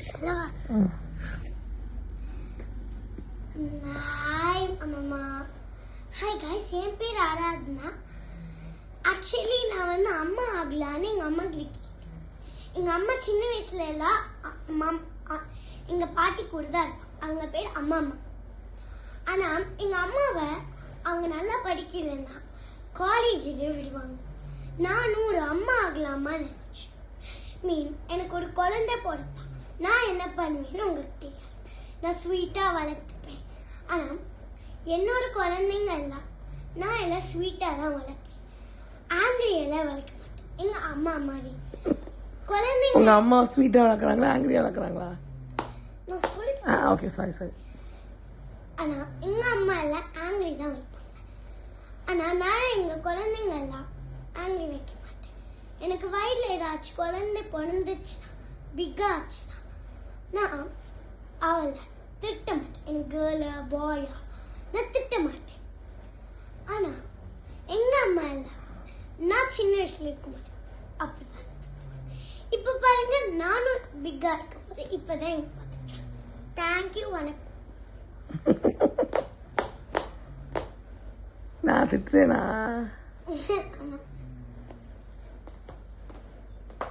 சொல்லவா? ஹாய் அம்மா. Hi guys, என் பேர் ஆராத்னா. ஆக்சுவலி நான் வந்து அம்மா ஆகலான்னு எங்கள் அம்மா கிட்ட. எங்கள் அம்மா சின்ன வயசுல எல்லாம் எங்கள் பாட்டி கூட தான் இருப்பாங்க. அவங்க பேர் அம்மா அம்மா. ஆனால் எங்கள் அம்மாவை அவங்க நல்லா படிக்கலைன்னா காலேஜில் விடுவாங்க. நானும் ஒரு அம்மா ஆகலாமா நினைச்சேன். எனக்கு ஒரு குழந்தை பிறந்தா நான் என்ன பண்ணுவேன்னு உங்களுக்கு தெரியாது. நான் ஸ்வீட்டாக வளர்த்துப்பேன். ஆனால் என்னோட குழந்தைங்க எல்லாம் நான் எல்லாம் ஸ்வீட்டாக தான் வளர்ப்பேன். ஆங்கிரியெல்லாம் வளர்க்க மாட்டேன். எங்கள் அம்மா மாதிரி குழந்தைங்க. உங்கள் அம்மா ஸ்வீட்டாக வளர்க்குறாங்களா ஆங்கிரியாக வளர்க்குறாங்களா? நான் சொல்லிட்டேன். Okay, sorry. ஆனால் எங்கள் அம்மா எல்லாம் ஆங்கிரி தான் வைப்பாங்க. ஆனால் நான் எங்கள் குழந்தைங்க எல்லாம் ஆங்கிரி வைக்க மாட்டேன். எனக்கு வயிற்றில் ஏதாச்சும் குழந்தை பிறந்துச்சுன்னா பிக்காக ஆச்சுன்னா நான் அவளை திட்ட மாட்டேன். எனக்கு கேர்ளா பாயா நான் திட்ட மாட்டேன். ஆனால் எங்கள் அம்மா எல்லாம் நான் சின்ன வயசுல இருக்கும்போது அப்படிதான். இப்போ பாருங்க, நானும் பிக்காக இருக்கும்போது இப்போதான் எனக்கு பார்த்துட்டேன். தேங்க்யூ, வணக்கம். நான் திட்டுறேனா? ஆமாம்.